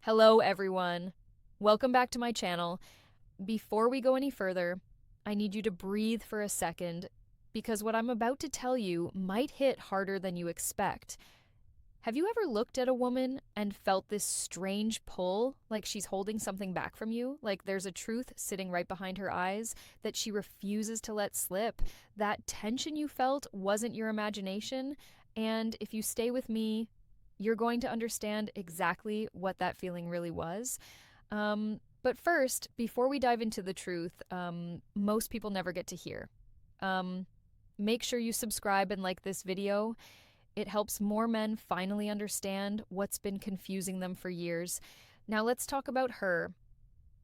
Hello, everyone. Welcome back to my channel. Before we go any further, I need you to breathe for a second because what I'm about to tell you might hit harder than you expect. Have you ever looked at a woman and felt this strange pull, like she's holding something back from you? Like there's a truth sitting right behind her eyes that she refuses to let slip? That tension you felt wasn't your imagination, and if you stay with me, you're going to understand exactly what that feeling really was. But first, before we dive into the truth, most people never get to hear. Um, Make sure you subscribe and like this video. It helps more men finally understand what's been confusing them for years. Now let's talk about her,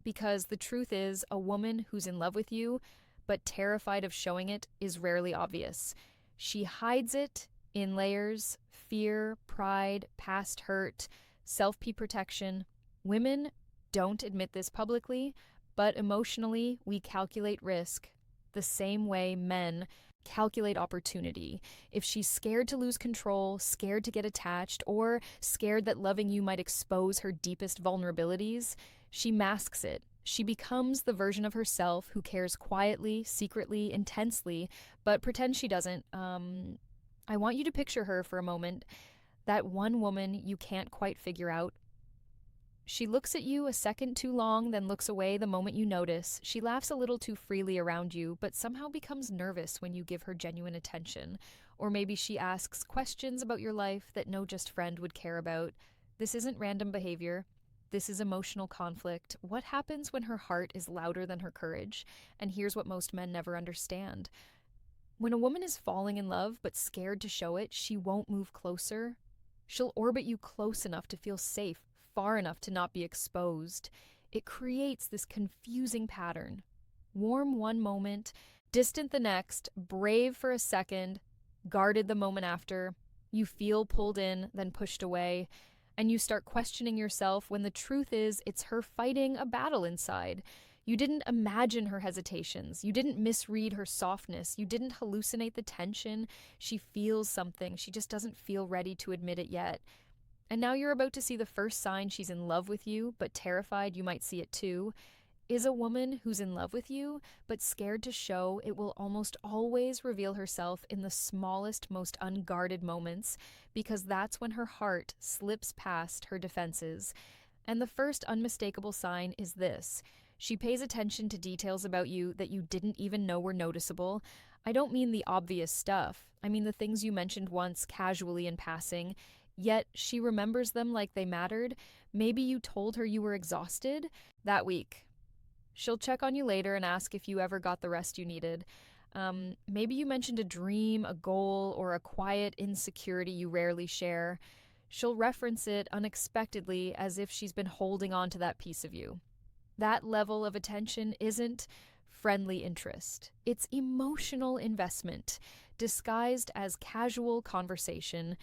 because the truth is, a woman who's in love with you but terrified of showing it is rarely obvious. She hides it in layers: fear, pride, past hurt, self protection. Women don't admit this publicly, but emotionally, we calculate risk the same way men calculate opportunity. If she's scared to lose control, scared to get attached, or scared that loving you might expose her deepest vulnerabilities, she masks it. She becomes the version of herself who cares quietly, secretly, intensely, but pretends she doesn't. I want you to picture her for a moment. That one woman you can't quite figure out. She looks at you a second too long, then looks away the moment you notice. She laughs a little too freely around you, but somehow becomes nervous when you give her genuine attention. Or maybe she asks questions about your life that no just friend would care about. This isn't random behavior. This is emotional conflict. What happens when her heart is louder than her courage? And here's what most men never understand. When a woman is falling in love but scared to show it, she won't move closer. She'll orbit you close enough to feel safe, far enough to not be exposed. It creates this confusing pattern. Warm one moment, distant the next, brave for a second, guarded the moment after. You feel pulled in, then pushed away, and you start questioning yourself when the truth is it's her fighting a battle inside. You didn't imagine her hesitations. You didn't misread her softness. You didn't hallucinate the tension. She feels something. She just doesn't feel ready to admit it yet. And now you're about to see the first sign she's in love with you, but terrified you might see it too. Is a woman who's in love with you, but scared to show it will almost always reveal herself in the smallest, most unguarded moments, because that's when her heart slips past her defenses. And the first unmistakable sign is this: she pays attention to details about you that you didn't even know were noticeable. I don't mean the obvious stuff. I mean the things you mentioned once casually in passing, yet she remembers them like they mattered. Maybe you told her you were exhausted that week. She'll check on you later and ask if you ever got the rest you needed. Maybe you mentioned a dream, a goal, or a quiet insecurity you rarely share. She'll reference it unexpectedly as if she's been holding on to that piece of you. That level of attention isn't friendly interest. It's emotional investment, disguised as casual conversation.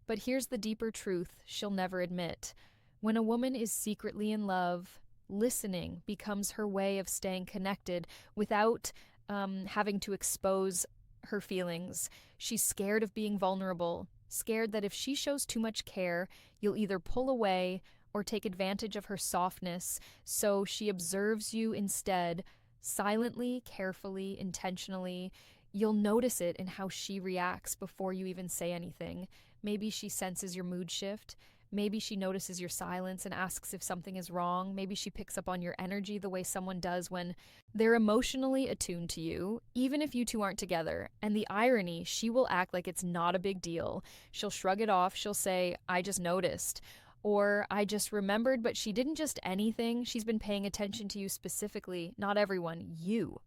But here's the deeper truth she'll never admit. When a woman is secretly in love, listening becomes her way of staying connected without having to expose her feelings. She's scared of being vulnerable, scared that if she shows too much care, you'll either pull away or take advantage of her softness. So she observes you instead, silently, carefully, intentionally. You'll notice it in how she reacts before you even say anything. Maybe she senses your mood shift. Maybe she notices your silence and asks if something is wrong. Maybe she picks up on your energy the way someone does when they're emotionally attuned to you, even if you two aren't together. And the irony, she will act like it's not a big deal. She'll shrug it off. She'll say, "I just noticed." Or, "I just remembered," but she didn't just anything. She's been paying attention to you specifically. Not everyone, you.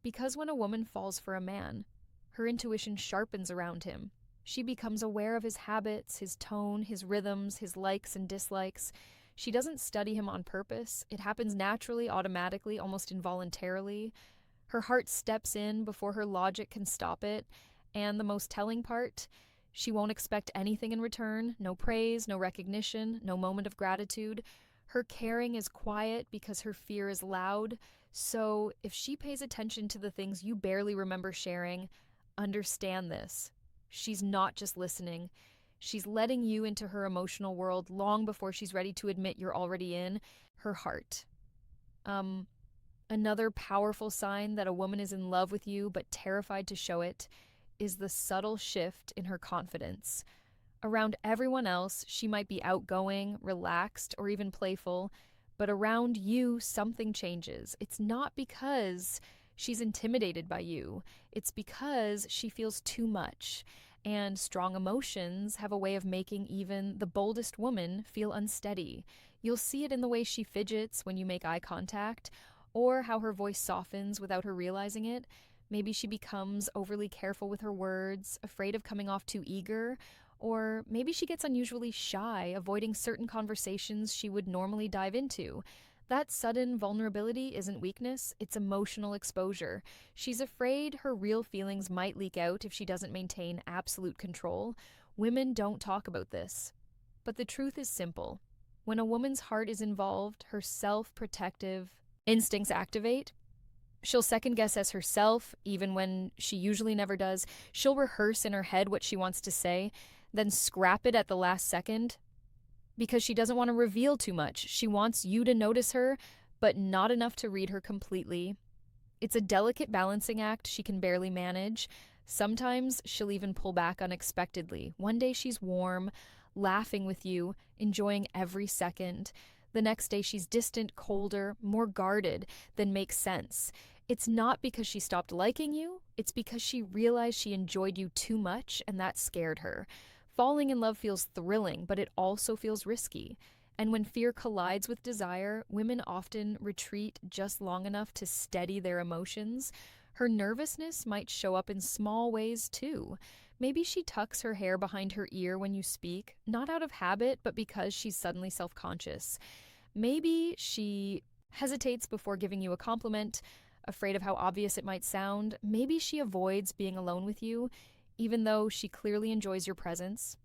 Because when a woman falls for a man, her intuition sharpens around him. She becomes aware of his habits, his tone, his rhythms, his likes and dislikes. She doesn't study him on purpose. It happens naturally, automatically, almost involuntarily. Her heart steps in before her logic can stop it. And the most telling part, she won't expect anything in return: no praise, no recognition, no moment of gratitude. Her caring is quiet because her fear is loud. So if she pays attention to the things you barely remember sharing, understand this: she's not just listening. She's letting you into her emotional world long before she's ready to admit you're already in her heart. Um, Another powerful sign that a woman is in love with you but terrified to show it is the subtle shift in her confidence. Around everyone else, she might be outgoing, relaxed, or even playful, but around you, something changes. It's not because she's intimidated by you, it's because she feels too much. And strong emotions have a way of making even the boldest woman feel unsteady. You'll see it in the way she fidgets when you make eye contact, or how her voice softens without her realizing it. Maybe she becomes overly careful with her words, afraid of coming off too eager, or maybe she gets unusually shy, avoiding certain conversations she would normally dive into. That sudden vulnerability isn't weakness, it's emotional exposure. She's afraid her real feelings might leak out if she doesn't maintain absolute control. Women don't talk about this. But the truth is simple. When a woman's heart is involved, her self-protective instincts activate. She'll second guess as herself, even when she usually never does. She'll rehearse in her head what she wants to say, then scrap it at the last second because she doesn't want to reveal too much. She wants you to notice her, but not enough to read her completely. It's a delicate balancing act she can barely manage. Sometimes she'll even pull back unexpectedly. One day she's warm, laughing with you, enjoying every second. The next day she's distant, colder, more guarded than makes sense. It's not because she stopped liking you, it's because she realized she enjoyed you too much and that scared her. Falling in love feels thrilling, but it also feels risky. And when fear collides with desire, women often retreat just long enough to steady their emotions. Her nervousness might show up in small ways too. Maybe she tucks her hair behind her ear when you speak, not out of habit, but because she's suddenly self-conscious. Maybe she hesitates before giving you a compliment, afraid of how obvious it might sound. Maybe she avoids being alone with you, even though she clearly enjoys your presence.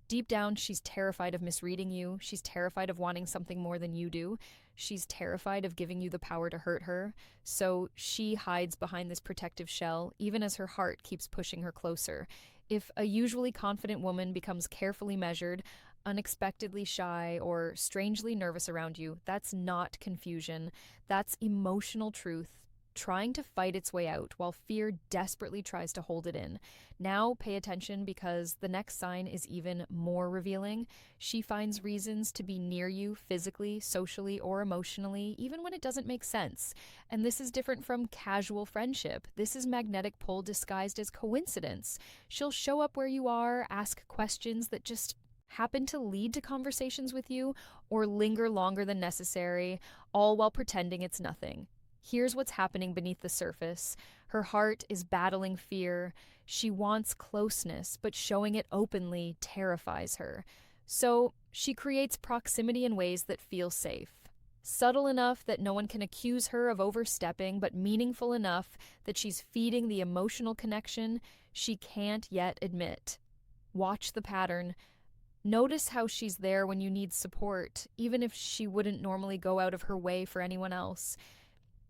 Deep down, she's terrified of misreading you. She's terrified of wanting something more than you do. She's terrified of giving you the power to hurt her. So she hides behind this protective shell, even as her heart keeps pushing her closer. If a usually confident woman becomes carefully measured, unexpectedly shy, or strangely nervous around you, that's not confusion. That's emotional truth trying to fight its way out while fear desperately tries to hold it in. Now pay attention because the next sign is even more revealing. She finds reasons to be near you physically, socially, or emotionally, even when it doesn't make sense. And this is different from casual friendship. This is magnetic pull disguised as coincidence. She'll show up where you are, ask questions that just happen to lead to conversations with you, or linger longer than necessary, all while pretending it's nothing. Here's what's happening beneath the surface. Her heart is battling fear. She wants closeness, but showing it openly terrifies her. So she creates proximity in ways that feel safe. Subtle enough that no one can accuse her of overstepping, but meaningful enough that she's feeding the emotional connection she can't yet admit. Watch the pattern. Notice how she's there when you need support, even if she wouldn't normally go out of her way for anyone else.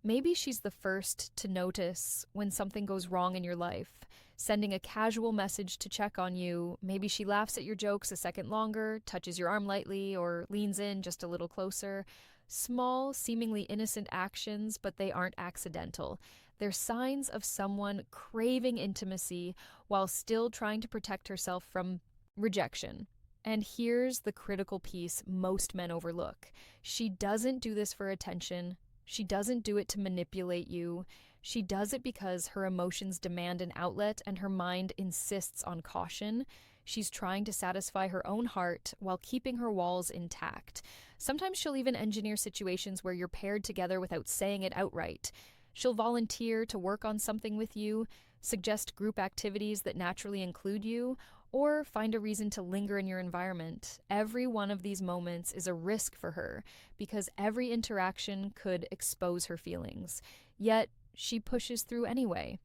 Maybe she's the first to notice when something goes wrong in your life, sending a casual message to check on you. Maybe she laughs at your jokes a second longer, touches your arm lightly, or leans in just a little closer. Small, seemingly innocent actions, but they aren't accidental. They're signs of someone craving intimacy while still trying to protect herself from rejection. And here's the critical piece most men overlook. She doesn't do this for attention. She doesn't do it to manipulate you. She does it because her emotions demand an outlet and her mind insists on caution. She's trying to satisfy her own heart while keeping her walls intact. Sometimes she'll even engineer situations where you're paired together without saying it outright. She'll volunteer to work on something with you, suggest group activities that naturally include you, or find a reason to linger in your environment. Every one of these moments is a risk for her because every interaction could expose her feelings. Yet, she pushes through anyway.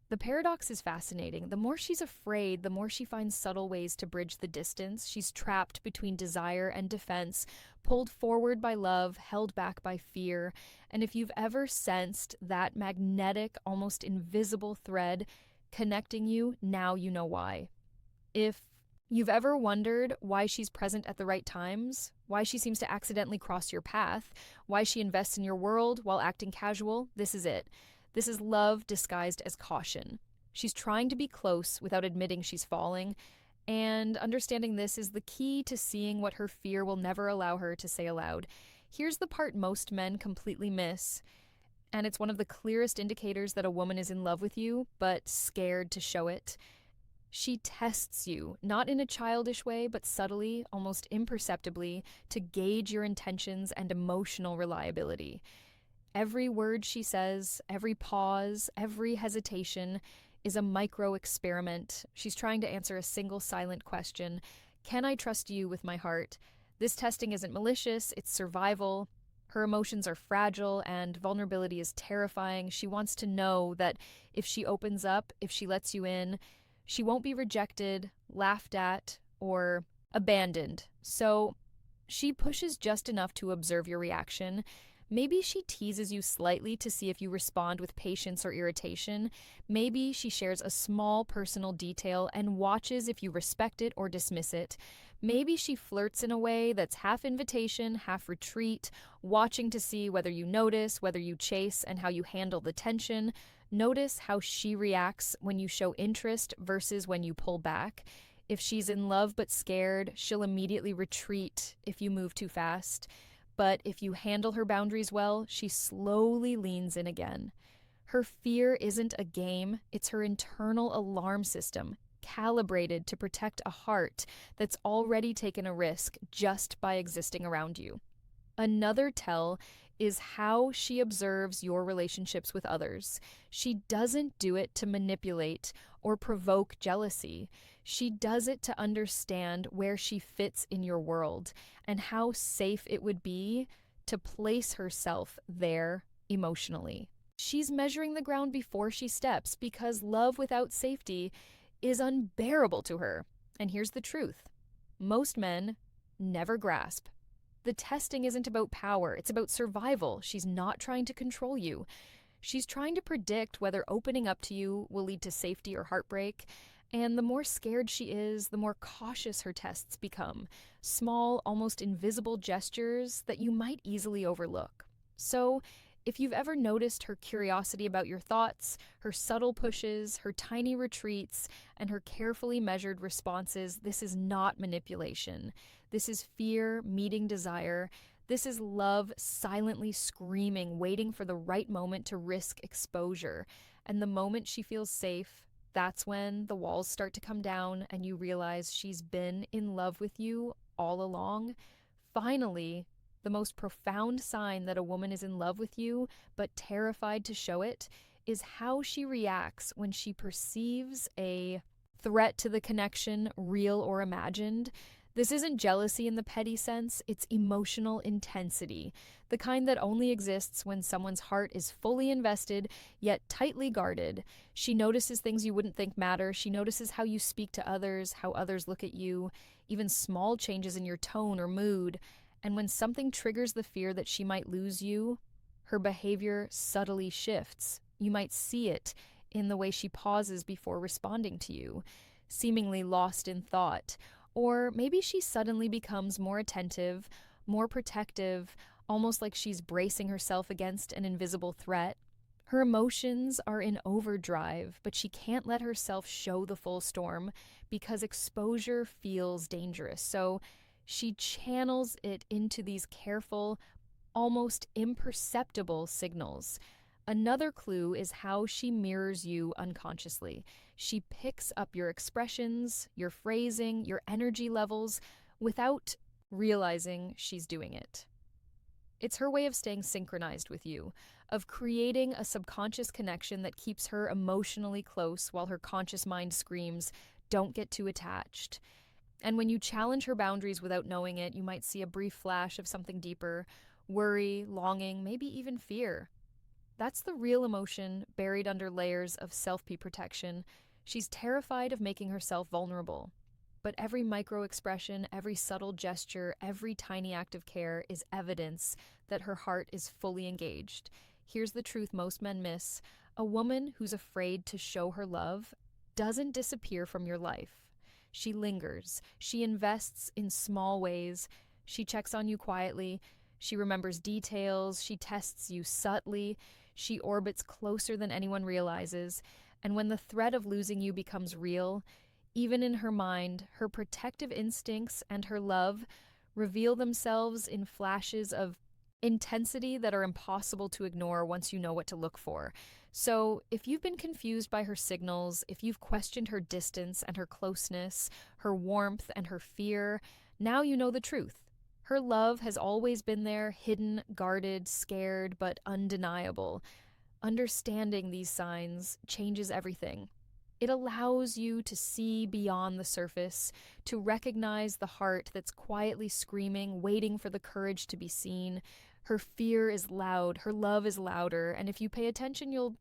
The paradox is fascinating. The more she's afraid, the more she finds subtle ways to bridge the distance. She's trapped between desire and defense, pulled forward by love, held back by fear. And if you've ever sensed that magnetic, almost invisible thread connecting you, now you know why. If You've ever wondered why she's present at the right times? Why she seems to accidentally cross your path? Why she invests in your world while acting casual? This is it. This is love disguised as caution. She's trying to be close without admitting she's falling, and understanding this is the key to seeing what her fear will never allow her to say aloud. Here's the part most men completely miss, and it's one of the clearest indicators that a woman is in love with you, but scared to show it. She tests you, not in a childish way, but subtly, almost imperceptibly, to gauge your intentions and emotional reliability. Every word she says, every pause, every hesitation is a micro experiment. She's trying to answer a single silent question: can I trust you with my heart? This testing isn't malicious, it's survival. Her emotions are fragile and vulnerability is terrifying. She wants to know that if she opens up, if she lets you in, she won't be rejected, laughed at, or abandoned. So she pushes just enough to observe your reaction. Maybe she teases you slightly to see if you respond with patience or irritation. Maybe she shares a small personal detail and watches if you respect it or dismiss it. Maybe she flirts in a way that's half invitation, half retreat, watching to see whether you notice, whether you chase, and how you handle the tension. Notice how she reacts when you show interest versus when you pull back. If she's in love but scared, she'll immediately retreat if you move too fast. But if you handle her boundaries well, she slowly leans in again. Her fear isn't a game, it's her internal alarm system, calibrated to protect a heart that's already taken a risk just by existing around you. Another tell is how she observes your relationships with others. She doesn't do it to manipulate or provoke jealousy. She does it to understand where she fits in your world and how safe it would be to place herself there emotionally. She's measuring the ground before she steps because love without safety is unbearable to her. And here's the truth: most men never grasp. The testing isn't about power, it's about survival. She's not trying to control you. She's trying to predict whether opening up to you will lead to safety or heartbreak. And the more scared she is, the more cautious her tests become. Small, almost invisible gestures that you might easily overlook. So, if you've ever noticed her curiosity about your thoughts, her subtle pushes, her tiny retreats, and her carefully measured responses, this is not manipulation. This is fear meeting desire. This is love silently screaming, waiting for the right moment to risk exposure. And the moment she feels safe, that's when the walls start to come down and you realize she's been in love with you all along. Finally, the most profound sign that a woman is in love with you, but terrified to show it, is how she reacts when she perceives a threat to the connection, real or imagined. This isn't jealousy in the petty sense, it's emotional intensity, the kind that only exists when someone's heart is fully invested, yet tightly guarded. She notices things you wouldn't think matter. She notices how you speak to others, how others look at you, even small changes in your tone or mood. And when something triggers the fear that she might lose you, her behavior subtly shifts. You might see it in the way she pauses before responding to you, seemingly lost in thought. Or maybe she suddenly becomes more attentive, more protective, almost like she's bracing herself against an invisible threat. Her emotions are in overdrive, but she can't let herself show the full storm because exposure feels dangerous. So she channels it into these careful, almost imperceptible signals. Another clue is how she mirrors you unconsciously. She picks up your expressions, your phrasing, your energy levels without realizing she's doing it. It's her way of staying synchronized with you, of creating a subconscious connection that keeps her emotionally close while her conscious mind screams, "Don't get too attached." And when you challenge her boundaries without knowing it, you might see a brief flash of something deeper: worry, longing, maybe even fear. That's the real emotion buried under layers of self-protection. She's terrified of making herself vulnerable. But every micro-expression, every subtle gesture, every tiny act of care is evidence that her heart is fully engaged. Here's the truth most men miss: a woman who's afraid to show her love doesn't disappear from your life. She lingers. She invests in small ways. She checks on you quietly. She remembers details. She tests you subtly. She orbits closer than anyone realizes. And when the threat of losing you becomes real, even in her mind, her protective instincts and her love reveal themselves in flashes of intensity that are impossible to ignore once you know what to look for. So, if you've been confused by her signals, if you've questioned her distance and her closeness, her warmth and her fear, now you know the truth. Her love has always been there, hidden, guarded, scared, but undeniable. Understanding these signs changes everything. It allows you to see beyond the surface, to recognize the heart that's quietly screaming, waiting for the courage to be seen. Her fear is loud, her love is louder, and if you pay attention, you'll